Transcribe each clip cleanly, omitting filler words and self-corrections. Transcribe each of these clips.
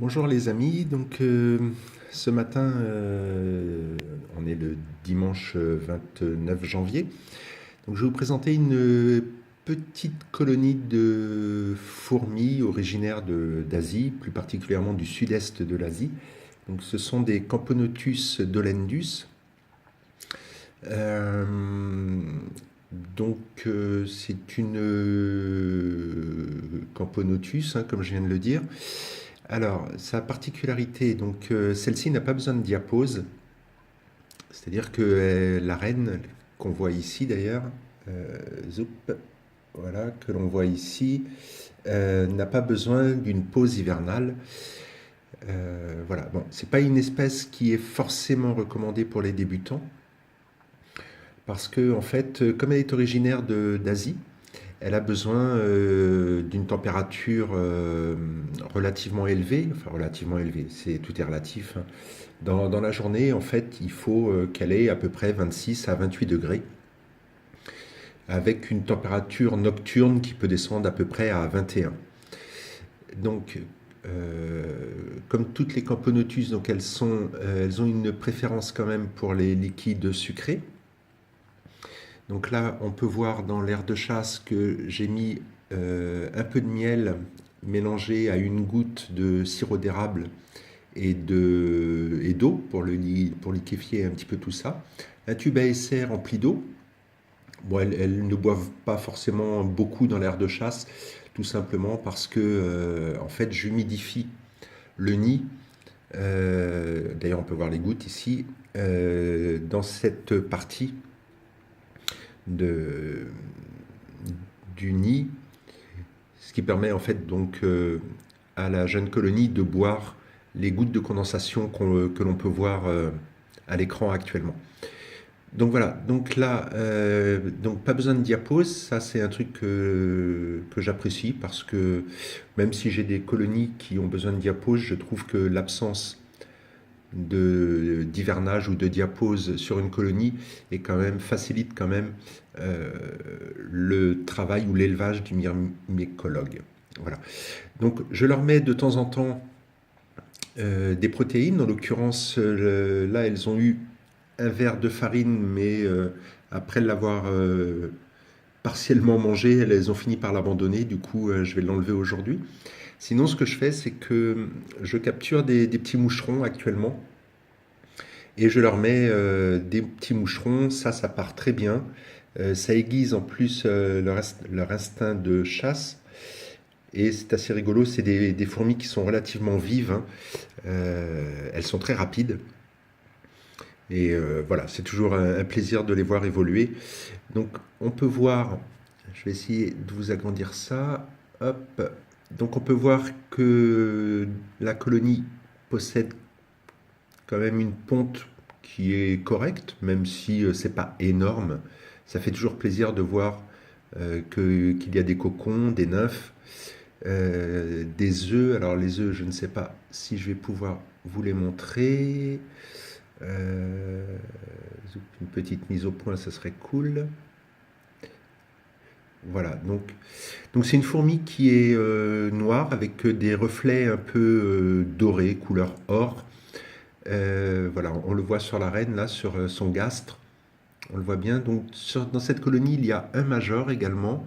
Bonjour les amis, ce matin on est le dimanche 29 janvier, donc je vais vous présenter une petite colonie de fourmis originaires d'Asie, plus particulièrement du sud-est de l'Asie. Donc ce sont des Camponotus dolendus. Euh, c'est une Camponotus, hein, comme je viens de le dire. Alors, sa particularité, celle-ci n'a pas besoin de diapose, c'est-à-dire que la reine, qu'on voit ici d'ailleurs, zoup, voilà, que l'on voit ici, n'a pas besoin d'une pause hivernale. Voilà, bon, c'est pas une espèce qui est forcément recommandée pour les débutants, parce que en fait, comme elle est originaire d'Asie, elle a besoin d'une température relativement élevée, enfin relativement élevée, tout est relatif, hein. Dans la journée, en fait, il faut qu'elle ait à peu près 26 à 28 degrés, avec une température nocturne qui peut descendre à peu près à 21. Donc, euh, comme toutes les Camponotus, elles ont une préférence quand même pour les liquides sucrés. Donc là, on peut voir dans l'aire de chasse que j'ai mis un peu de miel mélangé à une goutte de sirop d'érable et d'eau pour liquéfier un petit peu tout ça. Un tube à essai rempli d'eau. Bon, elles ne boivent pas forcément beaucoup dans l'aire de chasse, tout simplement parce que en fait, j'humidifie le nid. D'ailleurs, on peut voir les gouttes ici. Dans cette partie de, du nid, ce qui permet en fait à la jeune colonie de boire les gouttes de condensation que l'on peut voir à l'écran actuellement. Donc voilà, donc là, donc pas besoin de diapose, ça c'est un truc que j'apprécie parce que même si j'ai des colonies qui ont besoin de diapose, je trouve que l'absence d'hivernage ou de diapose sur une colonie facilite quand même euh, le travail ou l'élevage du myrmécologue. Voilà. Donc je leur mets de temps en temps des protéines. En l'occurrence, là, elles ont eu un verre de farine, mais après l'avoir partiellement mangé, elles ont fini par l'abandonner. Du coup, je vais l'enlever aujourd'hui. Sinon, ce que je fais, c'est que je capture des petits moucherons actuellement et je leur mets des petits moucherons. Ça part très bien. Ça aiguise en plus leur instinct de chasse. Et c'est assez rigolo, c'est des fourmis qui sont relativement vives, hein. Elles sont très rapides. Et voilà, c'est toujours un plaisir de les voir évoluer. Donc on peut voir, je vais essayer de vous agrandir ça. Hop. Donc on peut voir que la colonie possède quand même une ponte qui est correcte, même si c'est pas énorme. Ça fait toujours plaisir de voir qu'il y a des cocons, des nymphes, des œufs. Alors les œufs, je ne sais pas si je vais pouvoir vous les montrer. Euh, une petite mise au point, ça serait cool. Voilà, donc c'est une fourmi qui est noire avec des reflets un peu dorés, couleur or. Voilà, on le voit sur la reine, là, sur son gastre. On le voit bien. Donc, dans cette colonie, il y a un major également,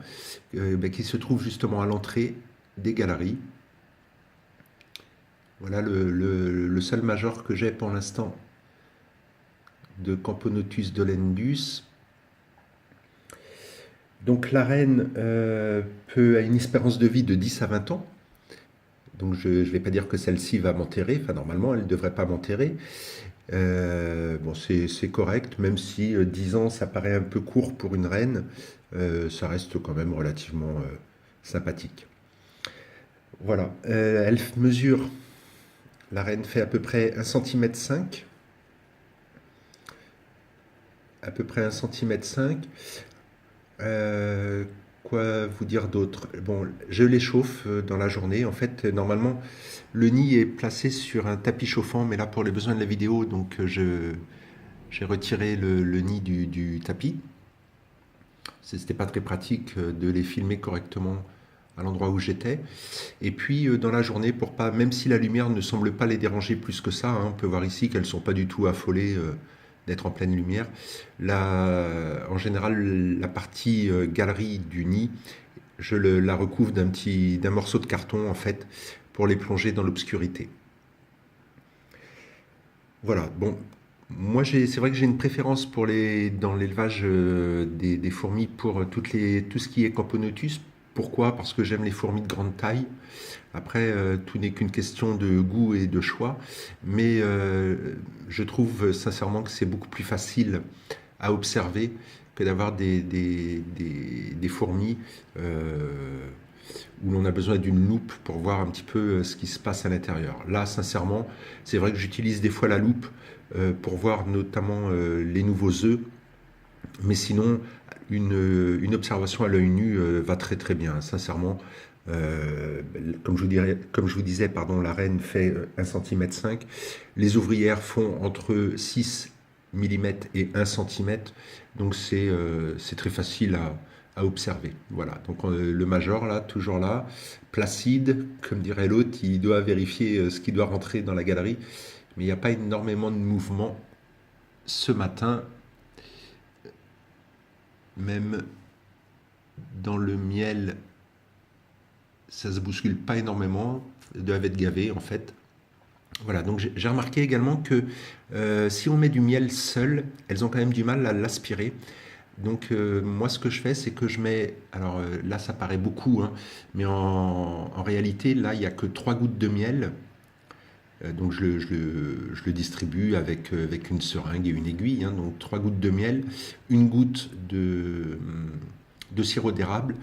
qui se trouve justement à l'entrée des galeries. Voilà le seul major que j'ai pour l'instant de Camponotus dolendus. Donc, la reine a une espérance de vie de 10 à 20 ans. Donc, je ne vais pas dire que celle-ci va m'enterrer. Enfin, normalement, elle ne devrait pas m'enterrer. Bon, c'est correct, même si 10 ans, ça paraît un peu court pour une reine, ça reste quand même relativement sympathique. Voilà, elle mesure, la reine fait à peu près 1,5 cm, à peu près 1,5 cm. Euh, Quoi vous dire d'autre? Bon, je l'échauffe dans la journée. En fait, normalement, le nid est placé sur un tapis chauffant, mais là, pour les besoins de la vidéo, j'ai retiré le nid du tapis. C'était pas très pratique de les filmer correctement à l'endroit où j'étais. Et puis dans la journée, pour pas, même si la lumière ne semble pas les déranger plus que ça, hein, on peut voir ici qu'elles ne sont pas du tout affolées d'être en pleine lumière. En général, la partie galerie du nid, la recouvre d'un morceau de carton en fait, pour les plonger dans l'obscurité. Voilà, bon, moi c'est vrai que j'ai une préférence dans l'élevage des fourmis pour tout ce qui est Camponotus. Pourquoi? Parce que j'aime les fourmis de grande taille. Après, tout n'est qu'une question de goût et de choix, mais je trouve sincèrement que c'est beaucoup plus facile à observer que d'avoir des fourmis où l'on a besoin d'une loupe pour voir un petit peu ce qui se passe à l'intérieur. Là, sincèrement, c'est vrai que j'utilise des fois la loupe pour voir notamment les nouveaux œufs, mais sinon, une observation à l'œil nu va très très bien, sincèrement. Comme je vous disais, pardon, la reine fait 1,5 cm. Les ouvrières font entre 6 mm et 1 cm. Donc c'est très facile à observer. Voilà, donc le major là, toujours là, placide, comme dirait l'autre, il doit vérifier ce qui doit rentrer dans la galerie. Mais il n'y a pas énormément de mouvement ce matin, même dans le miel, ça se bouscule pas énormément, doivent être gavés en fait. Voilà, donc j'ai remarqué également que si on met du miel seul, elles ont quand même du mal à l'aspirer. Donc moi ce que je fais, c'est que je mets, alors là ça paraît beaucoup, hein, mais en réalité là il n'y a que 3 gouttes de miel. Donc je le distribue avec une seringue et une aiguille, hein, donc 3 gouttes de miel, une goutte de sirop d'érable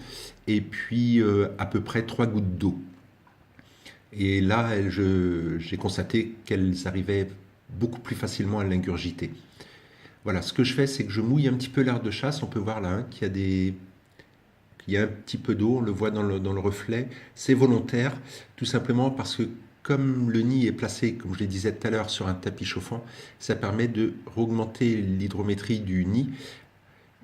et puis à peu près 3 gouttes d'eau. Et là, j'ai constaté qu'elles arrivaient beaucoup plus facilement à l'ingurgiter. Voilà, ce que je fais, c'est que je mouille un petit peu l'air de chasse. On peut voir là hein, qu'il y a un petit peu d'eau, on le voit dans le reflet. C'est volontaire, tout simplement parce que comme le nid est placé, comme je le disais tout à l'heure, sur un tapis chauffant, ça permet de augmenter l'hydrométrie du nid,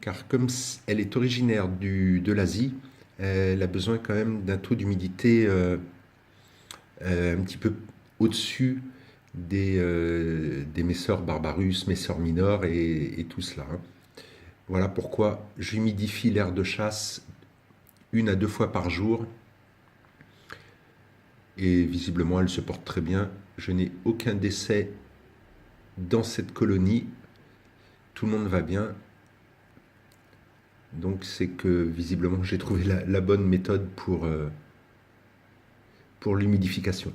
car comme elle est originaire de l'Asie, elle a besoin quand même d'un taux d'humidité un petit peu au-dessus des Messor barbarus, Messor minor et tout cela. Hein. Voilà pourquoi j'humidifie l'air de chasse 1 à 2 fois par jour. Et visiblement, elle se porte très bien. Je n'ai aucun décès dans cette colonie. Tout le monde va bien. Donc c'est que visiblement, j'ai trouvé la bonne méthode pour l'humidification.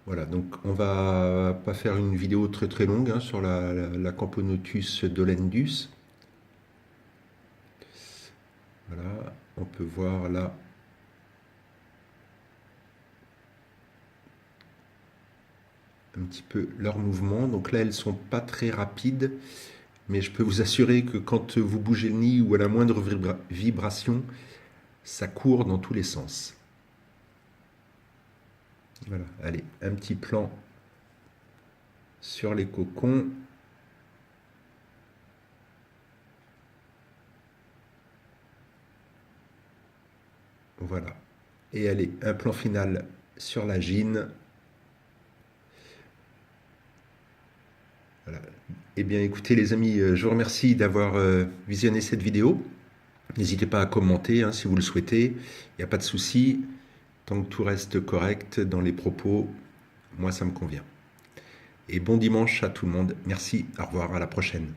Voilà, donc on va pas faire une vidéo très très longue hein, sur la Camponotus dolendus. Voilà, on peut voir là un petit peu leur mouvement. Donc là, elles sont pas très rapides, mais je peux vous assurer que quand vous bougez le nid ou à la moindre vibration, ça court dans tous les sens. Voilà, allez, un petit plan sur les cocons. Voilà. Et allez, un plan final sur la gine. Voilà. Eh bien, écoutez les amis, je vous remercie d'avoir visionné cette vidéo. N'hésitez pas à commenter hein, si vous le souhaitez. Il n'y a pas de souci. Tant que tout reste correct dans les propos, moi ça me convient. Et bon dimanche à tout le monde. Merci, au revoir, à la prochaine.